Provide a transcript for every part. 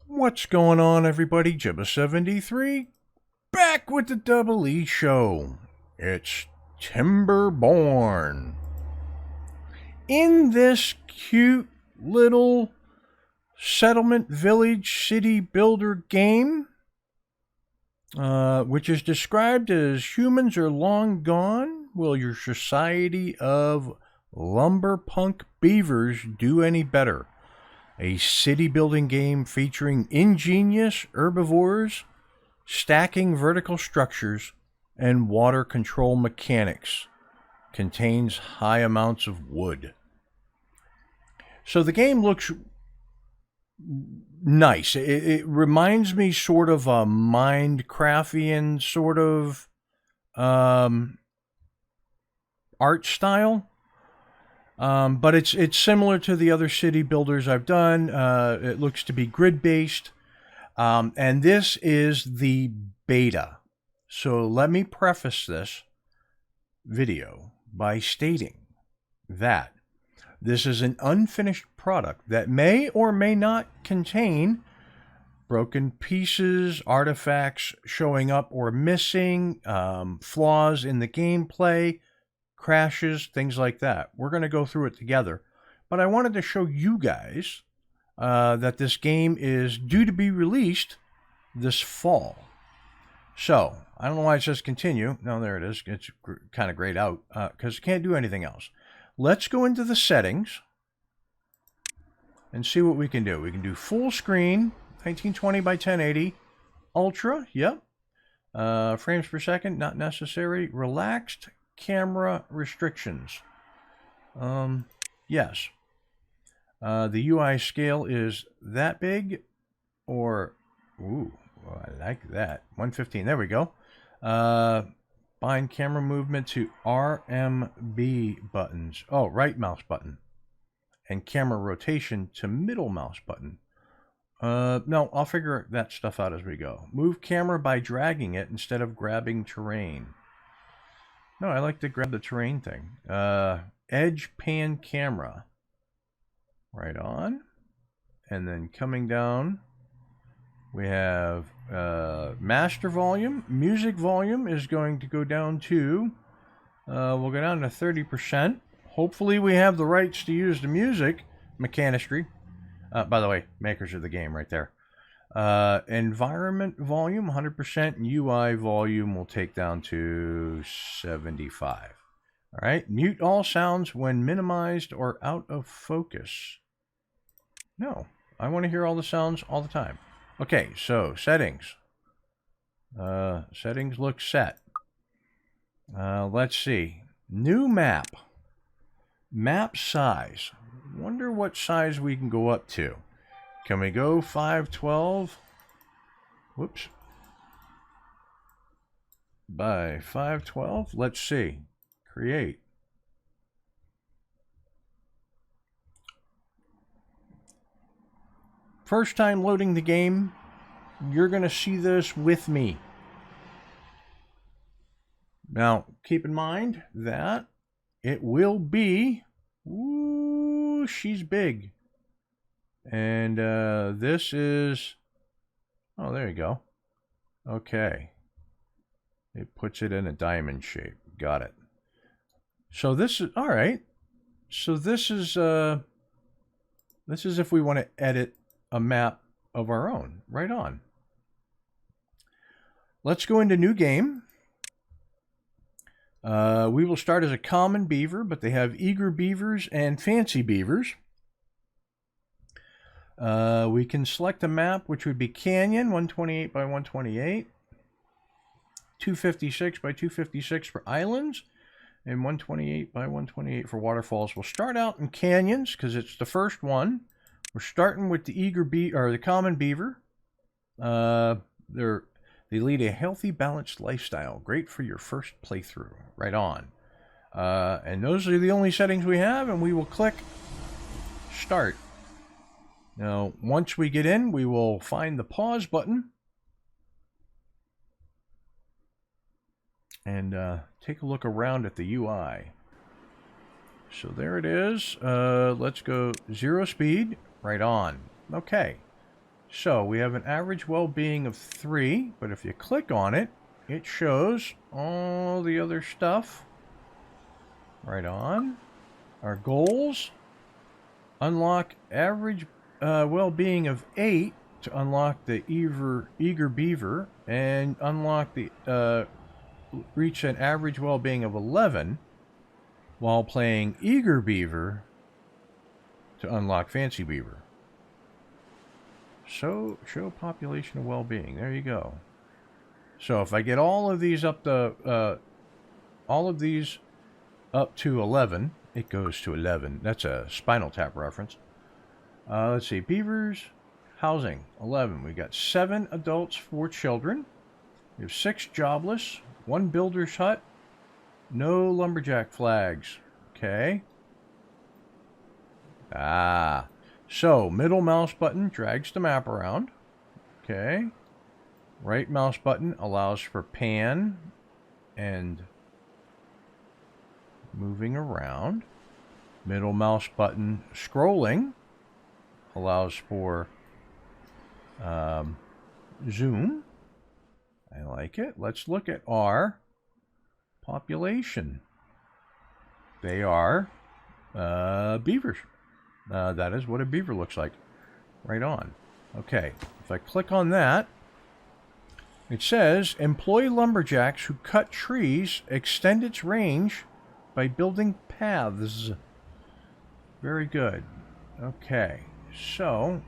What's going on, everybody? Jibba73 back with the Double E Show. It's Timberborn. In this cute little settlement village city builder game, which is described as humans are long gone, will your society of lumberpunk beavers do any better? A city building game featuring ingenious herbivores, stacking vertical structures, and water control mechanics. Contains high amounts of wood. So the game looks nice. It reminds me sort of a Minecraftian sort of art style. But it's similar to the other city builders I've done. It looks to be grid-based. And this is the beta. So let me preface this video by stating that this is an unfinished product that may or may not contain broken pieces, artifacts showing up or missing, flaws in the gameplay, crashes, things like that. We're going to go through it together. But I wanted to show you guys that this game is due to be released this fall. So, I don't know why it says continue. No, there it is. It's kind of grayed out because it can't do anything else. Let's go into the settings and see what we can do. We can do full screen, 1920 by 1080, ultra, yep. Frames per second, not necessary. Relaxed camera restrictions. Yes. The UI scale is that big, or, ooh, well, I like that. 115, there we go. Bind camera movement to RMB buttons. Oh, right mouse button. And camera rotation to middle mouse button. No, I'll figure that stuff out as we go. Move camera by dragging it instead of grabbing terrain. No, I like to grab the terrain thing. Edge pan camera. Right on. And then coming down, we have master volume. Music volume is going to go down to, we'll go down to 30%. Hopefully we have the rights to use the music. Mechanistry. By the way, makers of the game right there. Environment volume, 100%. And UI volume will take down to 75. All right. Mute all sounds when minimized or out of focus. No, I want to hear all the sounds all the time. Okay, so settings. Settings look set. Let's see. New map. Map size. Wonder what size we can go up to. Can we go 512? Whoops. By 512? Let's see. Create. First time loading the game, you're going to see this with me. Now, keep in mind that it will be, ooh, she's big. And this is, oh, there you go. Okay. It puts it in a diamond shape. Got it. So this is, all right. So this is if we want to edit a map of our own. Right on. Let's go into new game. We will start as a common beaver, but they have eager beavers and fancy beavers. We can select a map, which would be canyon, 128 by 128, 256 by 256 for islands, and 128 by 128 for waterfalls. We'll start out in canyons because it's the first one. We're starting with the the common beaver. They lead a healthy, balanced lifestyle. Great for your first playthrough. Right on. And those are the only settings we have, and we will click Start. Now, once we get in, we will find the pause button and take a look around at the UI. So there it is. Let's go 0 speed. Right on. Okay. So we have an average well-being of 3, but if you click on it, it shows all the other stuff. Right on. Our goals. Unlock average well-being of 8 to unlock the eager beaver, and unlock the reach an average well-being of 11 while playing eager beaver to unlock fancy beaver. So show population of well-being. There you go. So if I get all of these up to 11, it goes to 11. That's a Spinal Tap reference. Let's see, beavers, housing, 11. We got 7 adults, 4 children. We have 6 jobless, 1 builder's hut, no lumberjack flags. Okay. So middle mouse button drags the map around. Okay. Right mouse button allows for pan and moving around. Middle mouse button scrolling allows for zoom. I like it. Let's look at our population. They are beavers. That is what a beaver looks like. Right on. Okay, if I click on that, it says, employ lumberjacks who cut trees, extend its range by building paths. Very good. Okay, so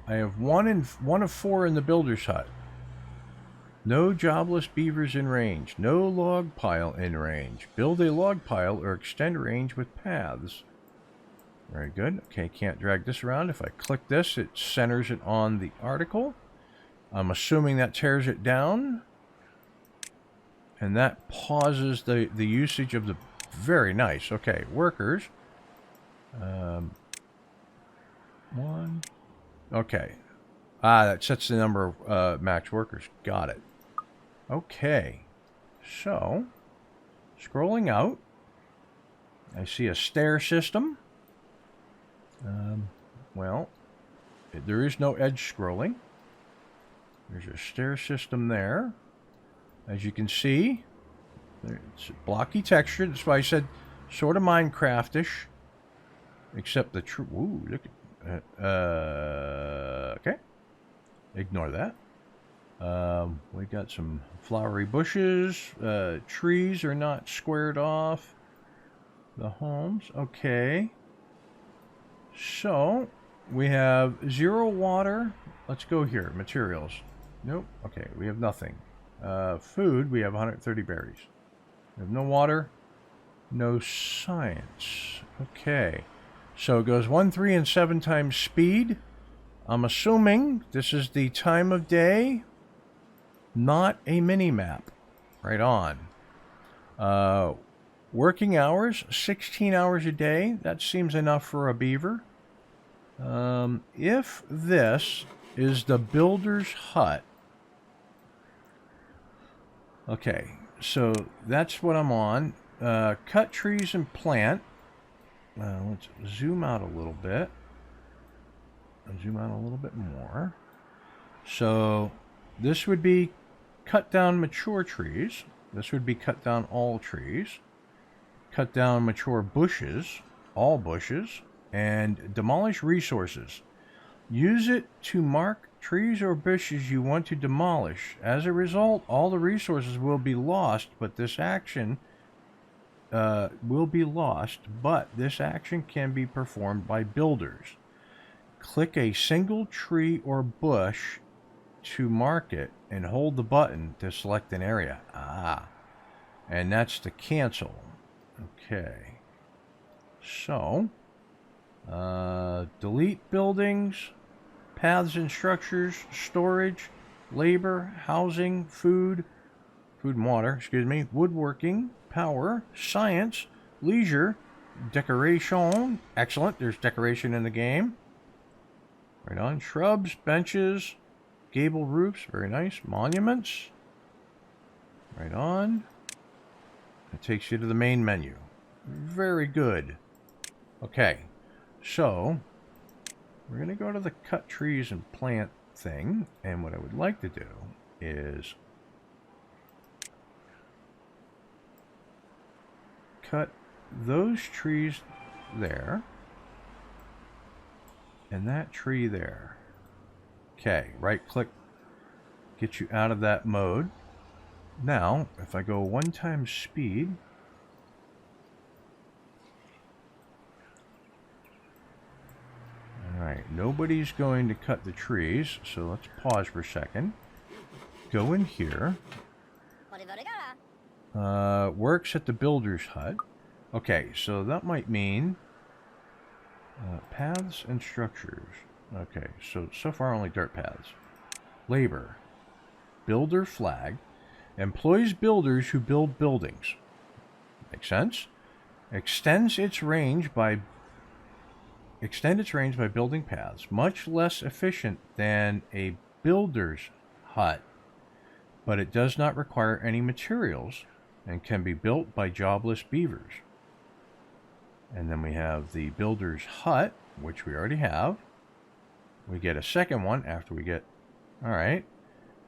I have one of 4 in the builder's hut. No jobless beavers in range. No log pile in range. Build a log pile or extend range with paths. Very good. Okay, can't drag this around. If I click this, it centers it on the article. I'm assuming that tears it down. And that pauses the usage of the... Very nice. Okay, workers. 1. Okay. That sets the number of max workers. Got it. Okay. So, scrolling out, I see a stair system. Well, there is no edge scrolling. There's a stair system there. As you can see, it's a blocky texture. That's why I said sort of Minecraft-ish. Except the true... Ooh, look at... okay. Ignore that. We got some flowery bushes. Trees are not squared off the homes. Okay. So, we have 0 water. Let's go here. Materials. Nope. Okay, we have nothing. Food, we have 130 berries. We have no water. No science. Okay. So it goes 1, 3, and 7 times speed. I'm assuming this is the time of day. Not a mini-map. Right on. Working hours, 16 hours a day. That seems enough for a beaver. If this is the builder's hut. Okay, so that's what I'm on. Cut trees and plant. Let's zoom out a little bit. Zoom out a little bit more. So this would be cut down mature trees. This would be cut down all trees. Cut down mature bushes, all bushes, and demolish resources. Use it to mark trees or bushes you want to demolish. As a result, all the resources will be lost, but this action can be performed by builders. Click a single tree or bush to mark it and hold the button to select an area. And that's to cancel. Okay. So, delete buildings, paths and structures, storage, labor, housing, food and water, woodworking, power, science, leisure, decoration. Excellent, there's decoration in the game. Right on. Shrubs, benches, gable roofs, very nice. Monuments. Right on. It takes you to the main menu. Very good. Okay, so we're going to go to the cut trees and plant thing. And what I would like to do is cut those trees there and that tree there. Okay, right click, get you out of that mode. Now, if I go 1 times speed, alright, nobody's going to cut the trees, so let's pause for a second. Go in here. Works at the builder's hut. Okay, so that might mean paths and structures. Okay, so far only dirt paths. Labor. Builder flag. Employs builders who build buildings. Makes sense? Extend its range by building paths. Much less efficient than a builder's hut, but it does not require any materials and can be built by jobless beavers. And then we have the builder's hut, which we already have. We get a second one after we get... Alright.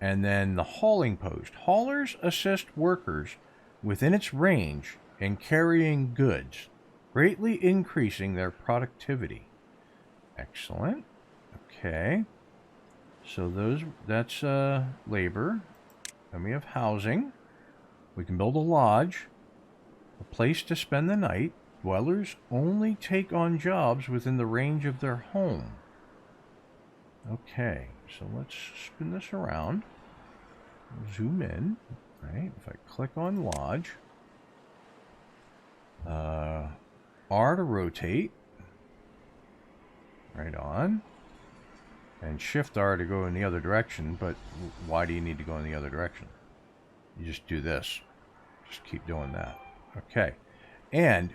And then the hauling post. Haulers assist workers within its range in carrying goods, greatly increasing their productivity. Excellent. Okay. So that's labor. Then we have housing. We can build a lodge, a place to spend the night. Dwellers only take on jobs within the range of their home. Okay, so let's spin this around. Zoom in. Right, if I click on lodge, R to rotate. Right on. And Shift R to go in the other direction, but why do you need to go in the other direction? You just do this. Just keep doing that. Okay. And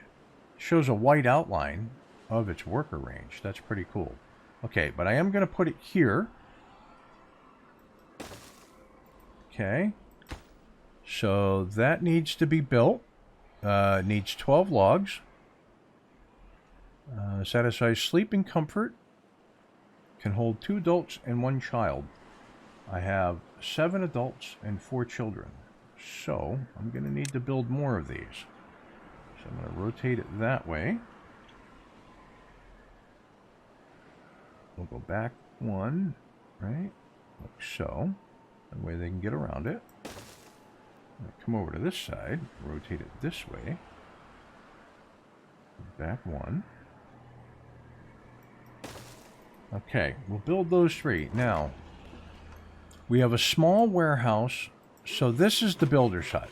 shows a white outline of its worker range. That's pretty cool. Okay, but I am going to put it here. Okay. So that needs to be built. Needs 12 logs. Satisfies sleep and comfort. Can hold 2 adults and 1 child. I have 7 adults and 4 children. So I'm going to need to build more of these. So I'm going to rotate it that way. We'll go back 1, right? Like so. That way they can get around it. Come over to this side, rotate it this way. Back 1. Okay, we'll build those 3. Now, we have a small warehouse. So this is the builder's hut.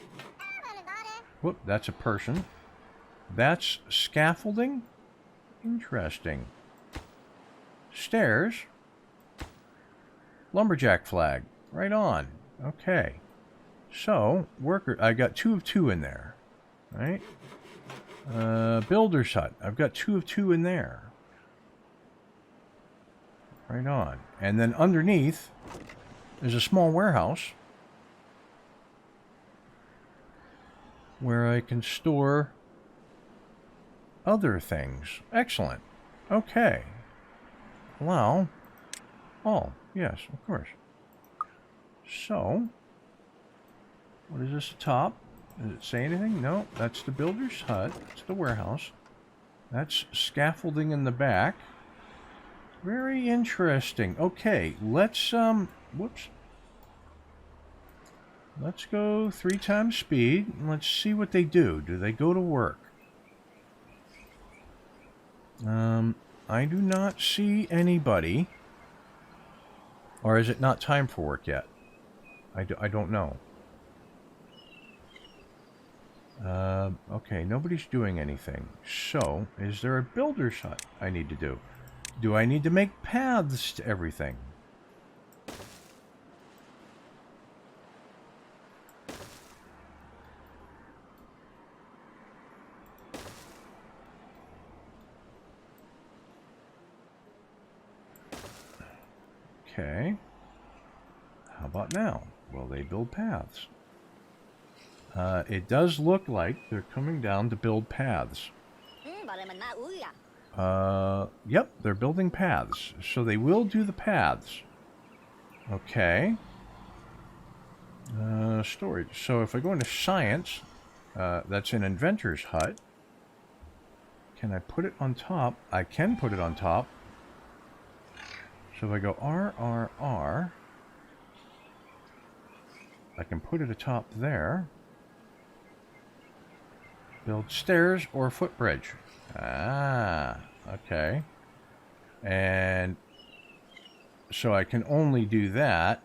Whoop, that's a person. That's scaffolding. Interesting. Stairs. Lumberjack flag. Right on. Okay. So, worker, I got 2 of 2 in there. Right? Builder's hut. I've got 2 of 2 in there. Right on. And then underneath is a small warehouse where I can store other things. Excellent. Okay. Well, oh, yes, of course. So, what is this top? Does it say anything? No, that's the builder's hut. That's the warehouse. That's scaffolding in the back. Very interesting. Okay, let's, whoops. Let's go 3 times speed. And let's see what they do. Do they go to work? I do not see anybody. Or is it not time for work yet? I don't know. Okay, nobody's doing anything. So, is there a builder's hut I need to do? Do I need to make paths to everything? Okay. How about now? Will they build paths? It does look like they're coming down to build paths. Yep, they're building paths. So they will do the paths. Okay. Storage. So if I go into science, that's an inventor's hut. Can I put it on top? I can put it on top. So if I go R, R, R, I can put it atop there. Build stairs or footbridge. Ah, okay. And so I can only do that.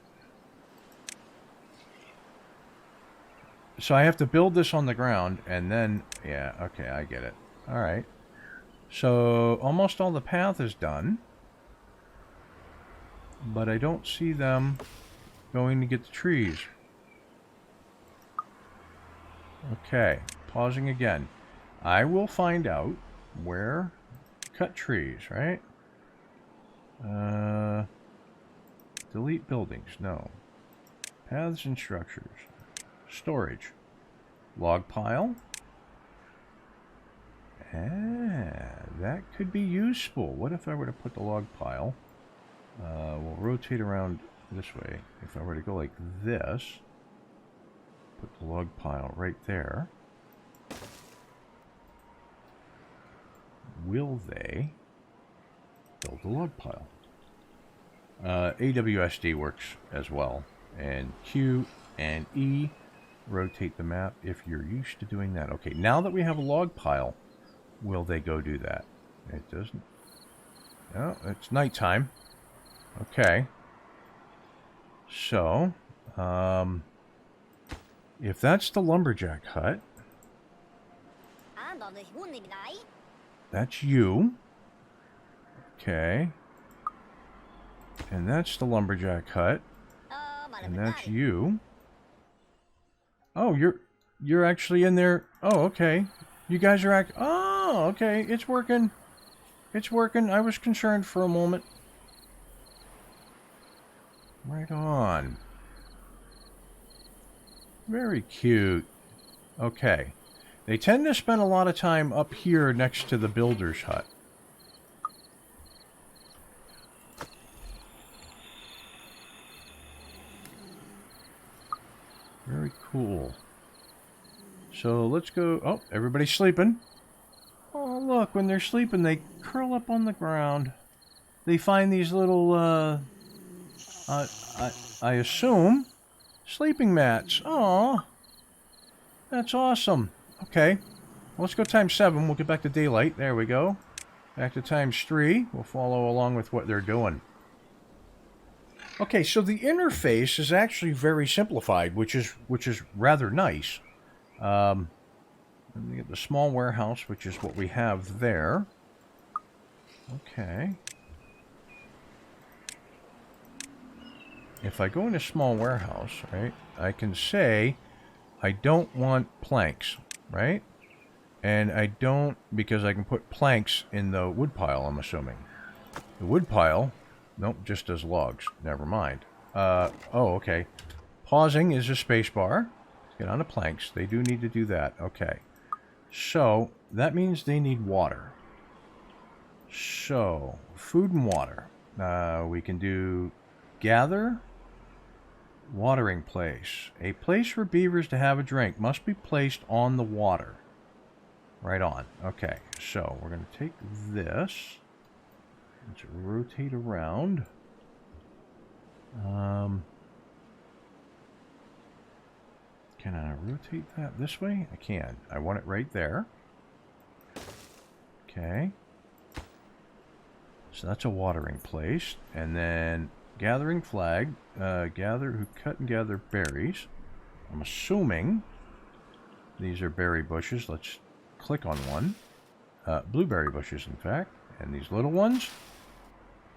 So I have to build this on the ground and then, yeah, okay, I get it. All right. So almost all the path is done. But I don't see them going to get the trees. Okay, pausing again. I will find out where cut trees, right? Delete buildings, no. Paths and structures. Storage. Log pile. Ah, that could be useful. What if I were to put the log pile? We'll rotate around this way. If I were to go like this, put the log pile right there. Will they build the log pile? AWSD works as well. And Q and E rotate the map if you're used to doing that. Okay, now that we have a log pile, will they go do that? It doesn't. Oh, it's nighttime. Okay. So, if that's the lumberjack hut, that's you. Okay. And that's the lumberjack hut. And that's you. Oh, you're actually in there. Oh, okay. You guys are oh, okay. It's working. It's working. I was concerned for a moment. Right on. Very cute. Okay. They tend to spend a lot of time up here next to the builder's hut. Very cool. So let's go. Oh, everybody's sleeping. Oh, look, when they're sleeping, they curl up on the ground. They find these little, I assume, sleeping mats. Aw, that's awesome. Okay, well, let's go times 7. We'll get back to daylight. There we go. Back to times 3. We'll follow along with what they're doing. Okay, so the interface is actually very simplified, which is rather nice. Let me get the small warehouse, which is what we have there. Okay. If I go into small warehouse, right, I can say I don't want planks, right? And I don't, because I can put planks in the wood pile, I'm assuming. The wood pile, nope, just does logs. Never mind. Oh, okay. Pausing is a space bar. Get onto planks. They do need to do that. Okay. So, that means they need water. So, food and water. We can do gather, watering place. A place for beavers to have a drink must be placed on the water. Right on. Okay, so we're going to take this. Let's rotate around. Can I rotate that this way? I can. I want it right there. Okay. So that's a watering place. And then gathering flag. Cut and gather berries. I'm assuming these are berry bushes. Let's click on one. Blueberry bushes, in fact. And these little ones,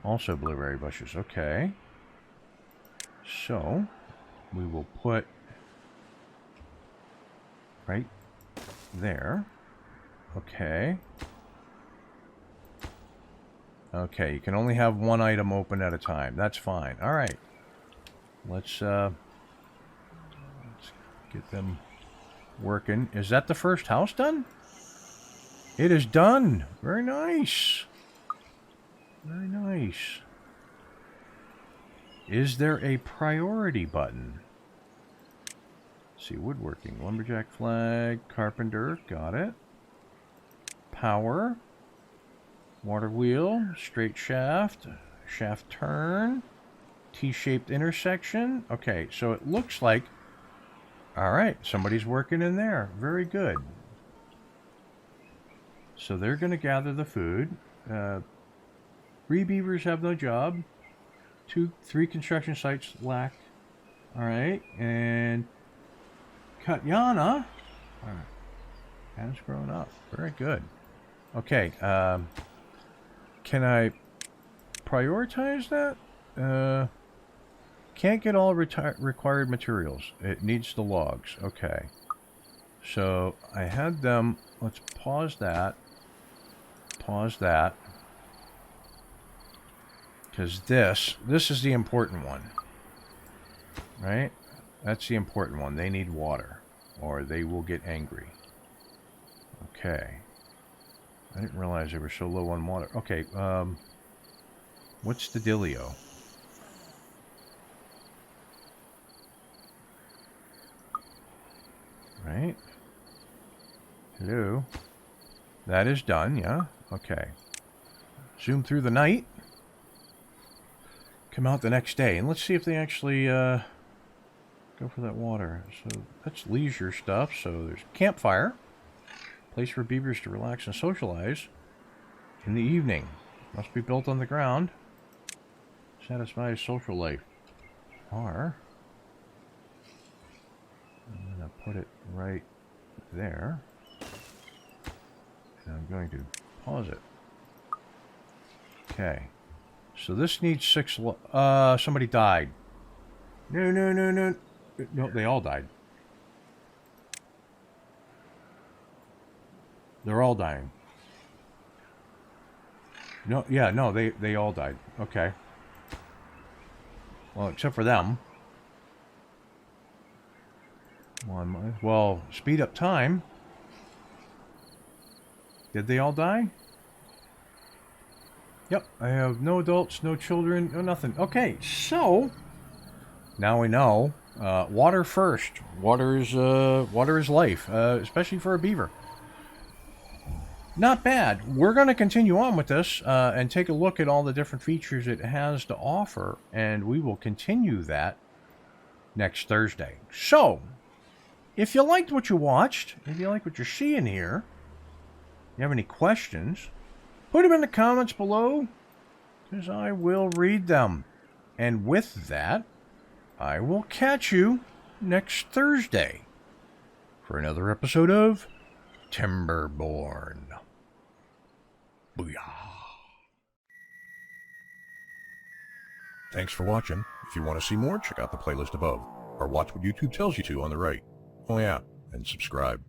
also blueberry bushes. Okay. So, we will put right there. Okay. Okay, you can only have one item open at a time. That's fine. All right. Let's get them working. Is that the first house done? It is done. Very nice. Very nice. Is there a priority button? Let's see, woodworking, lumberjack flag, carpenter, got it. Power, water wheel, straight shaft, shaft turn, T-shaped intersection. Okay, so it looks like, all right, somebody's working in there. Very good. So they're going to gather the food. 3 beavers have no job. 3 construction sites lack. All right, and Katyana has grown up. Very good. Okay, can I prioritize that? Can't get all required materials. It needs the logs. Okay. So I had them, let's pause that. Pause that. Because this is the important one. Right? That's the important one. They need water, or they will get angry. Okay. I didn't realize they were so low on water. Okay, what's the dealio? Right? Hello? That is done, yeah? Okay. Zoom through the night. Come out the next day, and let's see if they actually, go for that water. So, that's leisure stuff. So, there's campfire. Place for beavers to relax and socialize in the evening. Must be built on the ground. Satisfies social life. I'm going to put it right there. And I'm going to pause it. Okay. So this needs 6... somebody died. No. No, they all died. They're all dying. No, yeah, no, they all died. Okay. Well, except for them. Well, speed up time. Did they all die? Yep, I have no adults, no children, no nothing. Okay, so now we know. Water first. Water is life, especially for a beaver. Not bad. We're going to continue on with this and take a look at all the different features it has to offer, and we will continue that next Thursday. So, if you liked what you watched, if you like what you're seeing here, you have any questions, put them in the comments below, because I will read them. And with that, I will catch you next Thursday for another episode of Timberborn. Booyah. Thanks for watching. If you want to see more, check out the playlist above, or watch what YouTube tells you to on the right. Oh yeah, and subscribe.